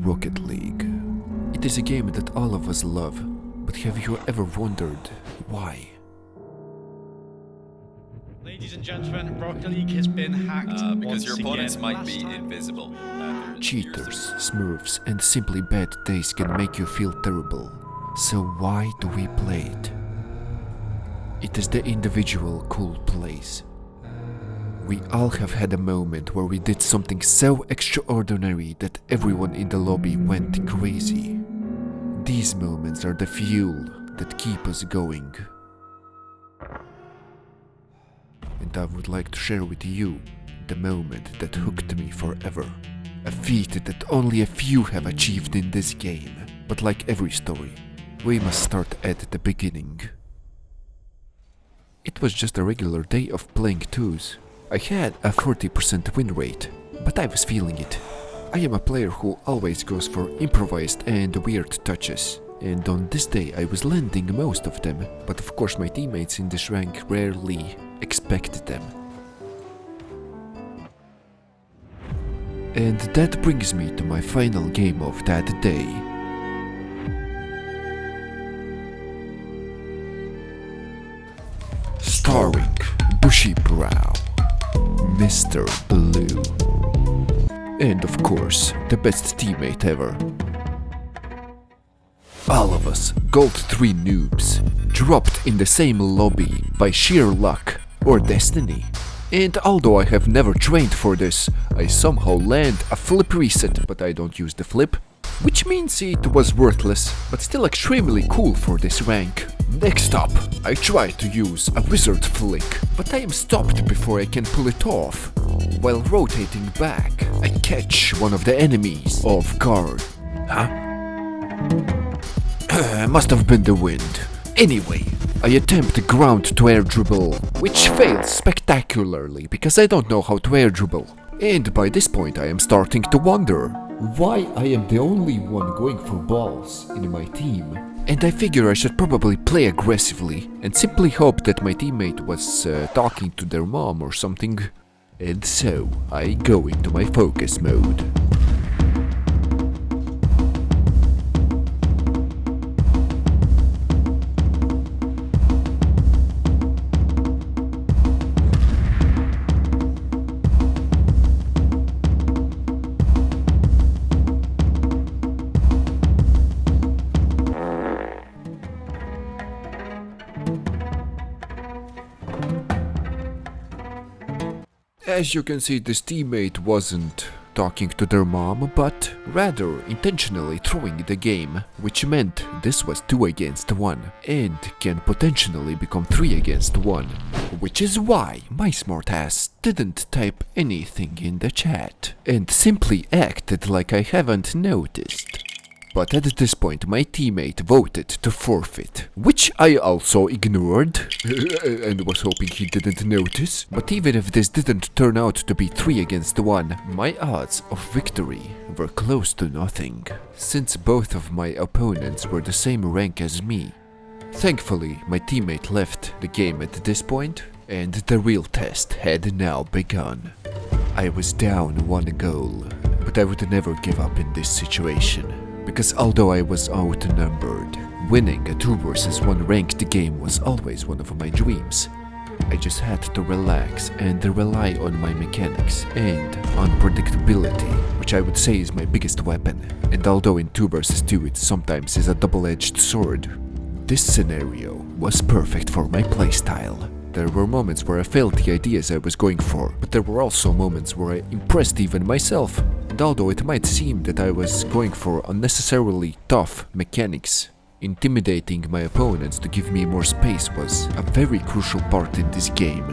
Rocket League. It is a game that all of us love, but have you ever wondered why? Ladies and gentlemen, Rocket League has been hacked because your opponents again. might be invisible. Cheaters, smurfs, and simply bad days can make you feel terrible. So why do we play it? It is the individual cool plays. We all have had a moment where we did something so extraordinary that everyone in the lobby went crazy. These moments are the fuel that keep us going. And I would like to share with you the moment that hooked me forever. A feat that only a few have achieved in this game. But like every story, we must start at the beginning. It was just a regular day of playing twos. I had a 40% win rate, but I was feeling it. I am a player who always goes for improvised and weird touches, and on this day I was landing most of them, but of course my teammates in this rank rarely expected them. And that brings me to my final game of that day. Starring Bushy Brow, Mr. Blue, and of course, the best teammate ever. All of us, Gold 3 noobs, dropped in the same lobby by sheer luck or destiny. And although I have never trained for this, I somehow land a flip reset, but I don't use the flip, which means it was worthless, but still extremely cool for this rank. Next up, I try to use a wizard flick, but I am stopped before I can pull it off. While rotating back, I catch one of the enemies off guard. Huh? Must have been the wind. Anyway, I attempt ground to air dribble, which fails spectacularly because I don't know how to air dribble. And by this point I am starting to wonder why I am the only one going for balls in my team. And I figure I should probably play aggressively and simply hope that my teammate was talking to their mom or something. And so I go into my focus mode. As you can see, this teammate wasn't talking to their mom, but rather intentionally throwing the game, which meant this was 2 against 1, and can potentially become 3 against 1, which is why my smartass didn't type anything in the chat, and simply acted like I haven't noticed. But at this point my teammate voted to forfeit, which I also ignored and was hoping he didn't notice. But even if this didn't turn out to be 3 against 1, my odds of victory were close to nothing, since both of my opponents were the same rank as me. Thankfully, my teammate left the game at this point, and the real test had now begun. I was down 1 goal, but I would never give up in this situation. Because although I was outnumbered, winning a 2 vs 1 ranked game was always one of my dreams. I just had to relax and rely on my mechanics and unpredictability, which I would say is my biggest weapon. And although in 2 vs 2 it sometimes is a double-edged sword, this scenario was perfect for my playstyle. There were moments where I failed the ideas I was going for, but there were also moments where I impressed even myself. And although it might seem that I was going for unnecessarily tough mechanics, intimidating my opponents to give me more space was a very crucial part in this game.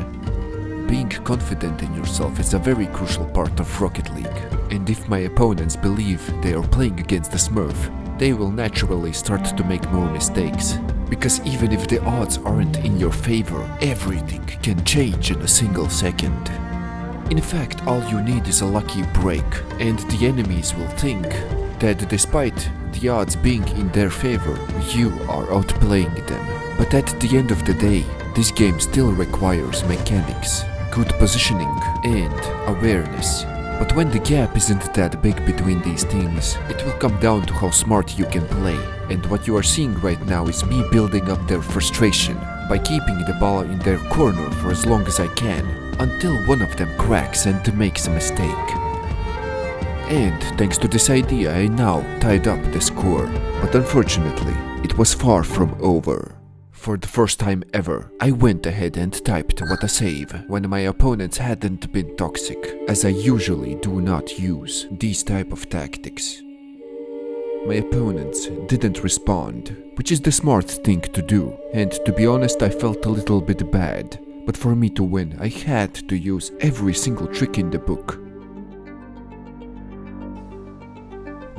Being confident in yourself is a very crucial part of Rocket League, and if my opponents believe they are playing against a Smurf, they will naturally start to make more mistakes. Because even if the odds aren't in your favor, everything can change in a single second. In fact, all you need is a lucky break, and the enemies will think that despite the odds being in their favor, you are outplaying them. But at the end of the day, this game still requires mechanics, good positioning, and awareness. But when the gap isn't that big between these teams, it will come down to how smart you can play. And what you are seeing right now is me building up their frustration by keeping the ball in their corner for as long as I can, until one of them cracks and makes a mistake. And thanks to this idea, I now tied up the score, but unfortunately, it was far from over. For the first time ever, I went ahead and typed what a save when my opponents hadn't been toxic, as I usually do not use these type of tactics. My opponents didn't respond, which is the smart thing to do, and to be honest, I felt a little bit bad, but for me to win, I had to use every single trick in the book.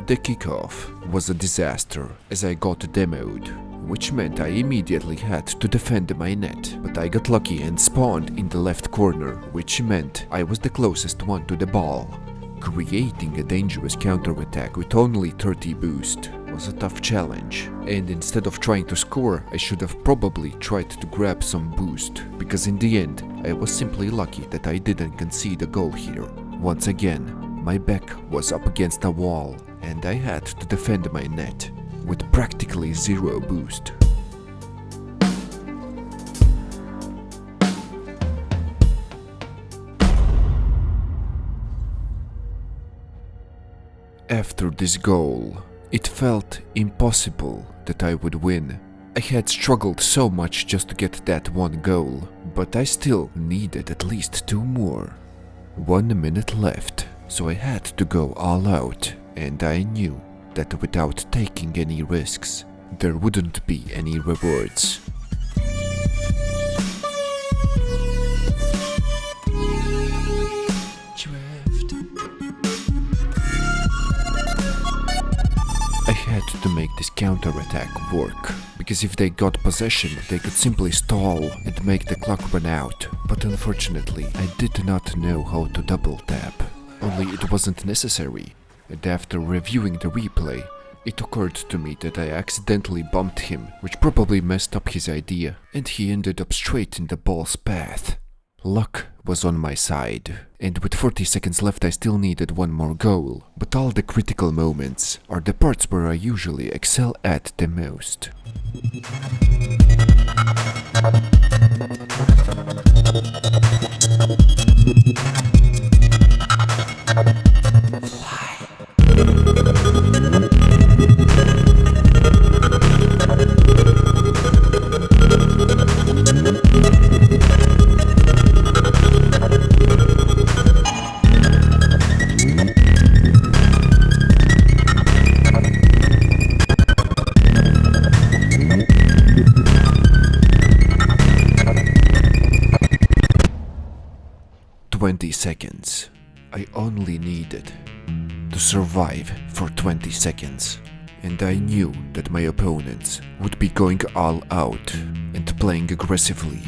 The kickoff was a disaster as I got demoed, which meant I immediately had to defend my net, but I got lucky and spawned in the left corner, which meant I was the closest one to the ball. Creating a dangerous counterattack with only 30 boost was a tough challenge, and instead of trying to score, I should have probably tried to grab some boost, because in the end, I was simply lucky that I didn't concede a goal here. Once again, my back was up against a wall, and I had to defend my net with practically zero boost. After this goal, it felt impossible that I would win. I had struggled so much just to get that one goal, but I still needed at least 2 more. 1 minute left, so I had to go all out, and I knew that without taking any risks, there wouldn't be any rewards. I had to make this counterattack work, because if they got possession, they could simply stall and make the clock run out. But unfortunately, I did not know how to double tap. Only it wasn't necessary. And after reviewing the replay, it occurred to me that I accidentally bumped him, which probably messed up his idea, and he ended up straight in the ball's path. Luck was on my side, and with 40 seconds left I still needed 1 more goal, but all the critical moments are the parts where I usually excel at the most. Seconds. I only needed to survive for 20 seconds, and I knew that my opponents would be going all out and playing aggressively.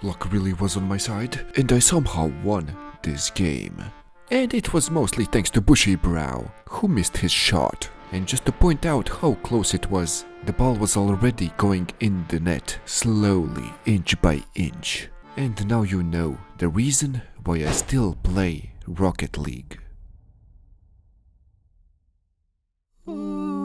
Luck really was on my side, and I somehow won this game. And it was mostly thanks to Bushy Brow, who missed his shot. And just to point out how close it was, the ball was already going in the net, slowly, inch by inch. And now you know the reason why I still play Rocket League. Ooh.